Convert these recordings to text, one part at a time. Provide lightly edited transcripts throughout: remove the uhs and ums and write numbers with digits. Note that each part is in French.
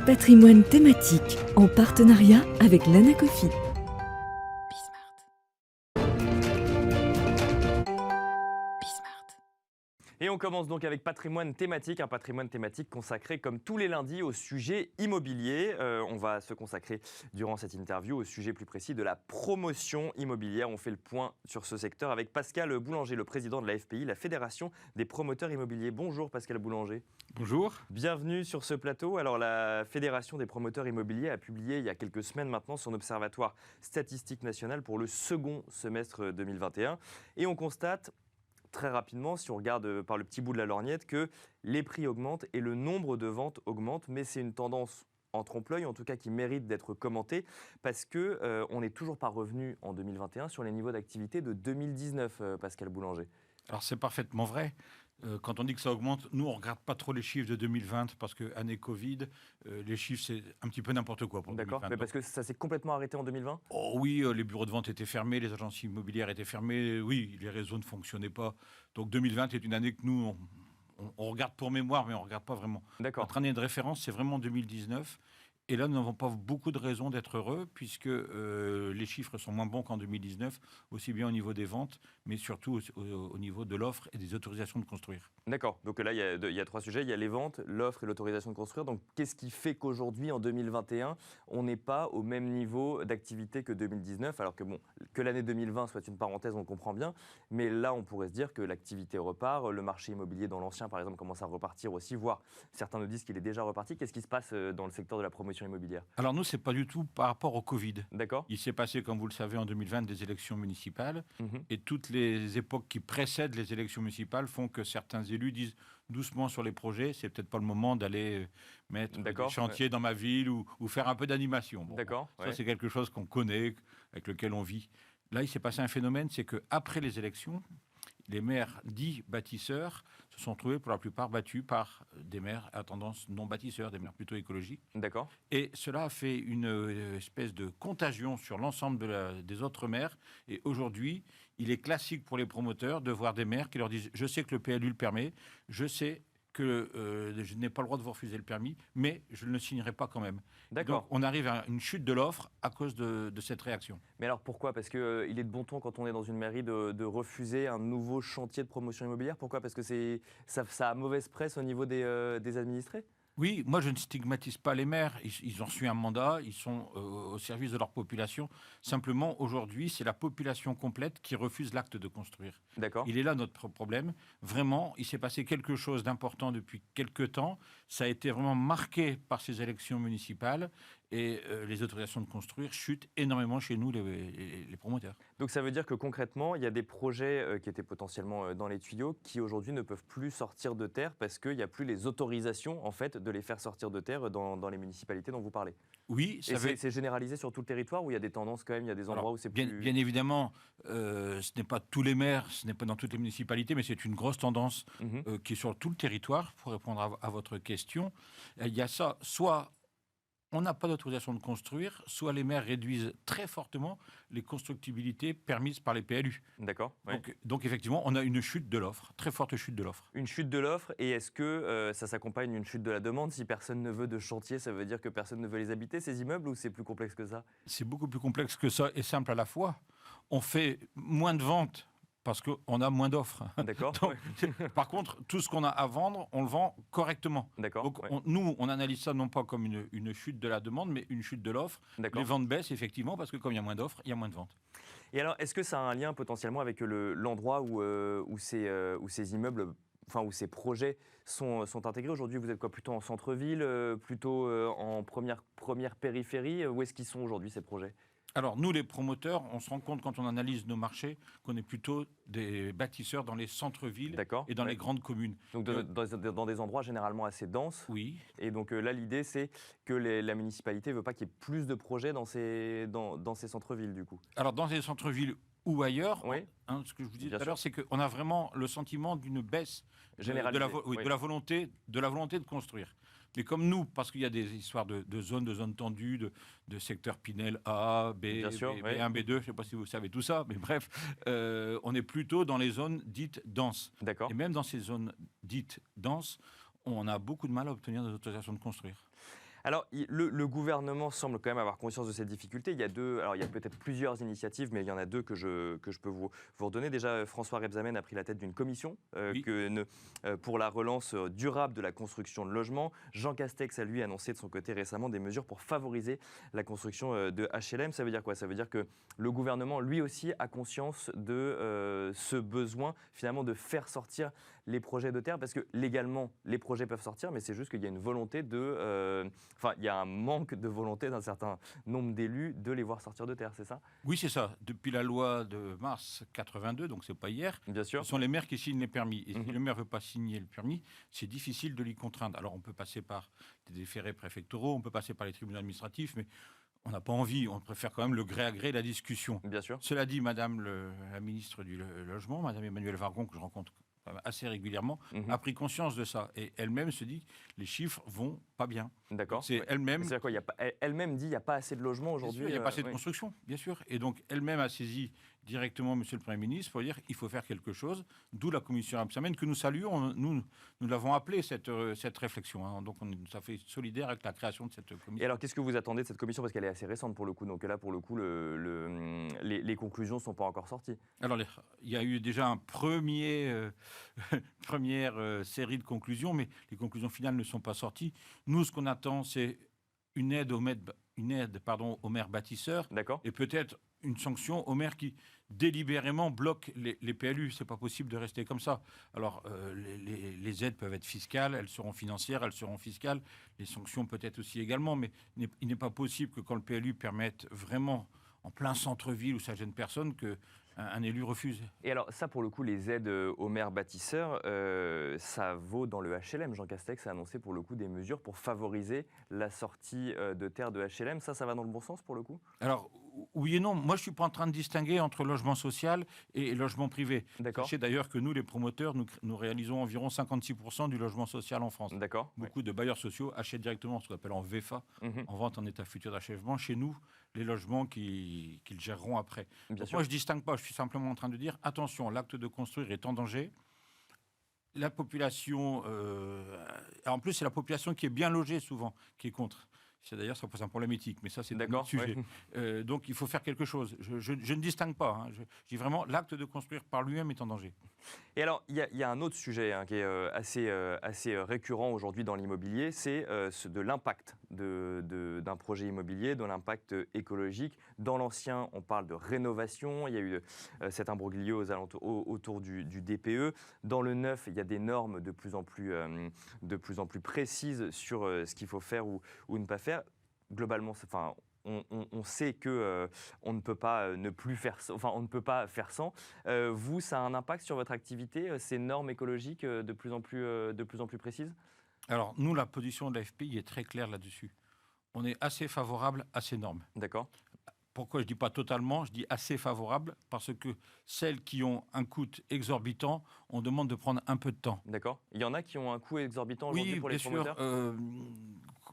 Patrimoine thématique en partenariat avec l'Anacofi. Et on commence donc avec patrimoine thématique, un patrimoine thématique consacré comme tous les lundis au sujet immobilier. On va se consacrer durant cette interview au sujet plus précis de la promotion immobilière. On fait le point sur ce secteur avec Pascal Boulanger, le président de la FPI, la Fédération des promoteurs immobiliers. Bonjour Pascal Boulanger. Bonjour. Bienvenue sur ce plateau. Alors la Fédération des promoteurs immobiliers a publié il y a quelques semaines maintenant son observatoire statistique national pour le second semestre 2021. Et on constate très rapidement, si on regarde par le petit bout de la lorgnette, que les prix augmentent et le nombre de ventes augmente, mais c'est une tendance en trompe-l'œil, en tout cas qui mérite d'être commentée, parce qu'on n'est toujours pas revenu en 2021 sur les niveaux d'activité de 2019, Pascal Boulanger. Alors c'est parfaitement vrai. Quand on dit que ça augmente, nous on ne regarde pas trop les chiffres de 2020 parce que année Covid, les chiffres c'est un petit peu n'importe quoi pour 2020. D'accord, mais parce que ça s'est complètement arrêté en 2020 ? Oh oui, les bureaux de vente étaient fermés, les agences immobilières étaient fermées, oui, les réseaux ne fonctionnaient pas. Donc 2020 est une année que nous on regarde pour mémoire, mais on ne regarde pas vraiment. D'accord. Notre année de référence, c'est vraiment 2019. Et là, nous n'avons pas beaucoup de raisons d'être heureux, puisque les chiffres sont moins bons qu'en 2019, aussi bien au niveau des ventes, mais surtout au niveau de l'offre et des autorisations de construire. D'accord, donc là il y a trois sujets, il y a les ventes, l'offre et l'autorisation de construire. Donc qu'est-ce qui fait qu'aujourd'hui, en 2021, on n'est pas au même niveau d'activité que 2019 ? Alors que bon, que l'année 2020 soit une parenthèse, on comprend bien, mais là on pourrait se dire que l'activité repart, le marché immobilier dans l'ancien par exemple commence à repartir aussi, voire certains nous disent qu'il est déjà reparti. Qu'est-ce qui se passe dans le secteur de la promotion immobilière ? Alors nous, ce n'est pas du tout par rapport au Covid. D'accord. Il s'est passé, comme vous le savez, en 2020, des élections municipales. Mhm. Et toutes les époques qui précèdent les élections municipales font que certains élus disent doucement sur les projets, c'est peut-être pas le moment d'aller mettre des chantiers dans ma ville ou faire un peu d'animation. Bon, d'accord. ça, c'est quelque chose qu'on connaît, avec lequel on vit. Là, il s'est passé un phénomène, c'est qu'après les élections, les maires dits bâtisseurs se sont trouvés pour la plupart battus par des maires à tendance non bâtisseurs, des maires plutôt écologiques. D'accord. Et cela a fait une espèce de contagion sur l'ensemble des autres maires. Et aujourd'hui, il est classique pour les promoteurs de voir des maires qui leur disent « Je sais que le PLU le permet, je sais que je n'ai pas le droit de vous refuser le permis, mais je ne le signerai pas quand même. » D'accord. Donc, on arrive à une chute de l'offre à cause de cette réaction. Mais alors pourquoi ? Parce qu'il est de bon ton quand on est dans une mairie de refuser un nouveau chantier de promotion immobilière. Pourquoi ? Parce que ça a mauvaise presse au niveau des administrés ? Oui, moi je ne stigmatise pas les maires. Ils ont reçu un mandat, ils sont au service de leur population. Simplement, aujourd'hui, c'est la population complète qui refuse l'acte de construire. D'accord. Il est là notre problème. Vraiment, il s'est passé quelque chose d'important depuis quelque temps. Ça a été vraiment marqué par ces élections municipales et les autorisations de construire chutent énormément chez nous, les promoteurs. Donc ça veut dire que concrètement, il y a des projets qui étaient potentiellement dans les tuyaux qui aujourd'hui ne peuvent plus sortir de terre parce qu'il n'y a plus les autorisations en fait de les faire sortir de terre dans les municipalités dont vous parlez. Oui, c'est généralisé sur tout le territoire ou il y a des tendances quand même, il y a des endroits où c'est plus... Bien évidemment, ce n'est pas tous les maires, ce n'est pas dans toutes les municipalités, mais c'est une grosse tendance qui est sur tout le territoire, pour répondre à votre question. Il y a ça, soit on n'a pas d'autorisation de construire, soit les maires réduisent très fortement les constructibilités permises par les PLU. D'accord. Ouais. Donc effectivement, on a une chute de l'offre, très forte chute de l'offre. Une chute de l'offre, et est-ce que ça s'accompagne d'une chute de la demande ? Si personne ne veut de chantier, ça veut dire que personne ne veut les habiter, ces immeubles, ou c'est plus complexe que ça ? C'est beaucoup plus complexe que ça et simple à la fois. On fait moins de ventes parce qu'on a moins d'offres. D'accord. Donc, par contre, tout ce qu'on a à vendre, on le vend correctement. D'accord. Donc, Ouais. nous, on analyse ça non pas comme une chute de la demande, mais une chute de l'offre. D'accord. Les ventes baissent, effectivement, parce que comme il y a moins d'offres, il y a moins de ventes. Et alors, est-ce que ça a un lien potentiellement avec l'endroit où ces immeubles, enfin où ces projets sont intégrés aujourd'hui ? Vous êtes quoi, plutôt en centre-ville, plutôt en première périphérie ? Où est-ce qu'ils sont aujourd'hui ces projets ? Alors, nous, les promoteurs, on se rend compte quand on analyse nos marchés qu'on est plutôt des bâtisseurs dans les centres-villes et dans les grandes communes. Donc, dans des endroits généralement assez denses. Oui. Et donc là, l'idée, c'est que la municipalité ne veut pas qu'il y ait plus de projets dans ces centres-villes, du coup. Alors, dans les centres-villes ou ailleurs, Oui. Ce que je vous disais tout à l'heure, c'est qu'on a vraiment le sentiment d'une baisse de la volonté de construire. Mais comme nous, parce qu'il y a des histoires de zones tendues, de secteurs Pinel A, B, B1, B2, je ne sais pas si vous savez tout ça, mais bref, on est plutôt dans les zones dites denses. D'accord. Et même dans ces zones dites denses, on a beaucoup de mal à obtenir des autorisations de construire. Alors, le gouvernement semble quand même avoir conscience de cette difficulté. Il y a peut-être plusieurs initiatives, mais il y en a deux que je peux vous redonner. Déjà, François Rebsamen a pris la tête d'une commission pour la relance durable de la construction de logements. Jean Castex a, lui, annoncé de son côté récemment des mesures pour favoriser la construction de HLM. Ça veut dire quoi? Ça veut dire que le gouvernement, lui aussi, a conscience de ce besoin, finalement, de faire sortir les projets de terre, parce que légalement, les projets peuvent sortir, mais c'est juste qu'il y a une volonté il y a un manque de volonté d'un certain nombre d'élus de les voir sortir de terre, c'est ça? Oui, c'est ça. Depuis la loi de mars 82, donc c'est pas hier, Bien sûr. ce sont les maires qui signent les permis. Et si le maire ne veut pas signer le permis, c'est difficile de l'y contraindre. Alors on peut passer par des déférés préfectoraux, on peut passer par les tribunaux administratifs, mais on n'a pas envie, on préfère quand même le gré à gré, la discussion. Bien sûr. Cela dit, Madame la ministre du Logement, Madame Emmanuelle Vargon, que je rencontre assez régulièrement, a pris conscience de ça. Et elle-même se dit, les chiffres vont pas bien. D'accord. C'est elle-même... C'est-à-dire quoi, elle-même dit qu'il n'y a pas assez de logements aujourd'hui. Il n'y a pas assez de construction, bien sûr. Et donc, elle-même a saisi directement Monsieur le Premier ministre pour dire qu'il faut faire quelque chose, d'où la commission Rebsamen que nous saluons. Nous l'avons appelée cette réflexion. Hein. Donc, on est tout à fait solidaire avec la création de cette commission. Et alors, qu'est-ce que vous attendez de cette commission? Parce qu'elle est assez récente pour le coup. Donc là, pour le coup, les conclusions ne sont pas encore sorties. Alors, il y a eu déjà un première série de conclusions, mais les conclusions finales ne sont pas sorties. Nous, ce qu'on attend, c'est une aide aux maires bâtisseurs. D'accord. Et peut-être une sanction aux maires qui délibérément bloquent les PLU. Ce n'est pas possible de rester comme ça. Alors, les aides peuvent être fiscales, elles seront financières, elles seront fiscales. Les sanctions peut-être aussi également, mais il n'est pas possible que quand le PLU permette vraiment, en plein centre-ville où ça gêne personne, qu'un élu refuse. Et alors ça, pour le coup, les aides aux maires bâtisseurs, ça vaut dans le HLM. Jean Castex a annoncé pour le coup des mesures pour favoriser la sortie de terre de HLM. Ça va dans le bon sens pour le coup? Alors, oui et non. Moi, je ne suis pas en train de distinguer entre logement social et logement privé. D'accord. Sachez d'ailleurs que nous, les promoteurs, nous réalisons environ 56% du logement social en France. D'accord. Beaucoup de bailleurs sociaux achètent directement ce qu'on appelle en VFA, en vente en état futur d'achèvement, chez nous, les logements qu'ils géreront après. Moi, je ne distingue pas. Je suis simplement en train de dire, attention, l'acte de construire est en danger. La population... en plus, c'est la population qui est bien logée souvent, qui est contre. D'ailleurs, ça pose un problème éthique, mais ça, c'est un autre sujet. Ouais. Donc, il faut faire quelque chose. Je ne distingue pas. Hein. Je dis vraiment, l'acte de construire par lui-même est en danger. Et alors, il y a un autre sujet qui est assez récurrent aujourd'hui dans l'immobilier, c'est de l'impact d'un projet immobilier, de l'impact écologique. Dans l'ancien, on parle de rénovation. Il y a eu cet imbroglio autour du DPE. Dans le neuf, il y a des normes de plus en plus précises sur ce qu'il faut faire ou ne pas faire. Globalement, on sait que on ne peut pas on ne peut pas faire sans. Vous, ça a un impact sur votre activité, ces normes écologiques de plus en plus précises? Alors, nous, la position de l'AFPI est très claire là-dessus. On est assez favorable à ces normes. D'accord. Pourquoi je ne dis pas totalement, je dis assez favorable, parce que celles qui ont un coût exorbitant, on demande de prendre un peu de temps. D'accord. Il y en a qui ont un coût exorbitant aujourd'hui pour les promoteurs?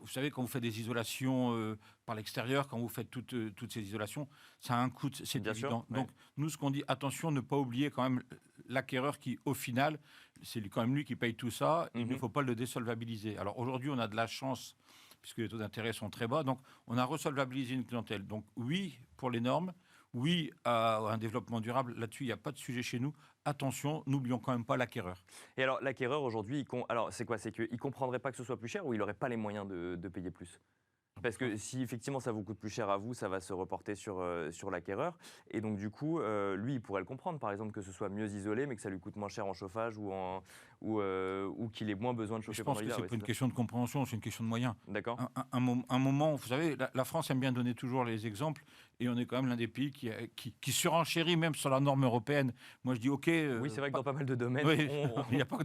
Vous savez, quand vous faites des isolations par l'extérieur, quand vous faites toutes ces isolations, ça a un coût, c'est bien évident. Sûr, donc, nous, ce qu'on dit, attention, ne pas oublier quand même l'acquéreur qui, au final, c'est quand même lui qui paye tout ça, il ne faut pas le désolvabiliser. Alors, aujourd'hui, on a de la chance, puisque les taux d'intérêt sont très bas, donc on a resolvabilisé une clientèle. Donc, oui, pour les normes, oui à un développement durable, là-dessus, il n'y a pas de sujet chez nous. Attention, n'oublions quand même pas l'acquéreur. Et alors, l'acquéreur, aujourd'hui, c'est quoi? C'est qu'il ne comprendrait pas que ce soit plus cher ou il n'aurait pas les moyens de payer plus? Parce que si effectivement ça vous coûte plus cher à vous, ça va se reporter sur l'acquéreur. Et donc du coup, lui, il pourrait le comprendre, par exemple, que ce soit mieux isolé, mais que ça lui coûte moins cher en chauffage ou qu'il ait moins besoin de chauffer. Je pense que c'est pas une question de compréhension, c'est une question de moyens. D'accord. Un moment, vous savez, la France aime bien donner toujours les exemples, et on est quand même l'un des pays qui surenchérit même sur la norme européenne. Moi, je dis OK. Oui, c'est vrai que dans pas mal de domaines,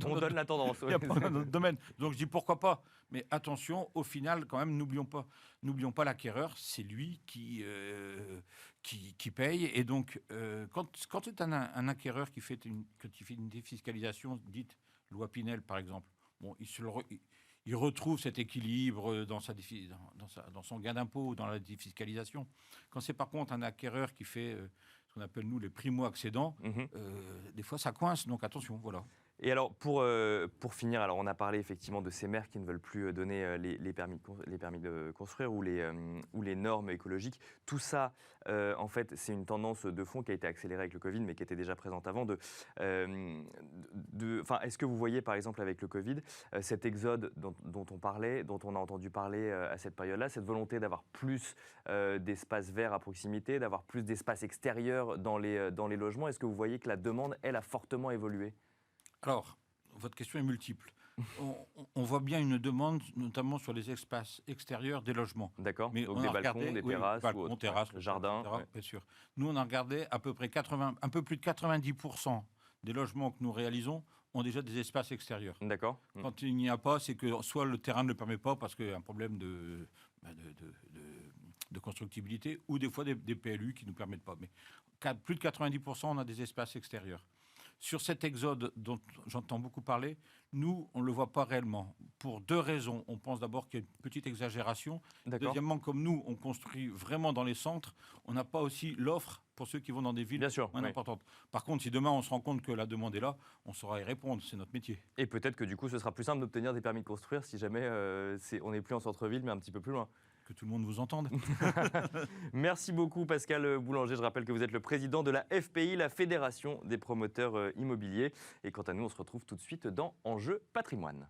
on donne la tendance. Il n'y a pas dans notre domaine. Donc je dis pourquoi pas. Mais attention, au final, quand même, n'oublions pas l'acquéreur, c'est lui qui paye. Et donc, quand c'est un acquéreur qui fait une défiscalisation dite loi Pinel, par exemple, bon, il retrouve cet équilibre dans son gain d'impôt, dans la défiscalisation. Quand c'est par contre un acquéreur qui fait ce qu'on appelle, nous, les primo-accédants, des fois, ça coince. Donc, attention, voilà. Et alors, pour finir, alors on a parlé effectivement de ces maires qui ne veulent plus donner les permis, les permis de construire ou les normes écologiques. Tout ça, en fait, c'est une tendance de fond qui a été accélérée avec le Covid, mais qui était déjà présente avant. Est-ce que vous voyez, par exemple, avec le Covid, cet exode dont on parlait, dont on a entendu parler à cette période-là, cette volonté d'avoir plus d'espaces verts à proximité, d'avoir plus d'espaces extérieurs dans les logements? Est-ce que vous voyez que la demande, elle, a fortement évolué? Alors, votre question est multiple. On voit bien une demande, notamment sur les espaces extérieurs des logements. D'accord. Mais Donc on des a balcons, regardé, des oui, terrasses, balcons, ou autre, terrasses, jardins. etc., Ouais. bien sûr. Nous, on a regardé à peu près un peu plus de 90% des logements que nous réalisons ont déjà des espaces extérieurs. D'accord. Quand il n'y a pas, c'est que soit le terrain ne le permet pas parce qu'il y a un problème de constructibilité, ou des fois des PLU qui ne nous permettent pas. Mais plus de 90%, on a des espaces extérieurs. Sur cet exode dont j'entends beaucoup parler, nous, on ne le voit pas réellement. Pour deux raisons. On pense d'abord qu'il y a une petite exagération. D'accord. Deuxièmement, comme nous, on construit vraiment dans les centres, on n'a pas aussi l'offre pour ceux qui vont dans des villes Bien sûr, moins oui. importantes. Par contre, si demain on se rend compte que la demande est là, on saura y répondre. C'est notre métier. Et peut-être que du coup, ce sera plus simple d'obtenir des permis de construire si jamais on n'est plus en centre-ville, mais un petit peu plus loin. Que tout le monde vous entende. Merci beaucoup Pascal Boulanger. Je rappelle que vous êtes le président de la FPI, la Fédération des promoteurs immobiliers. Et quant à nous, on se retrouve tout de suite dans Enjeu Patrimoine.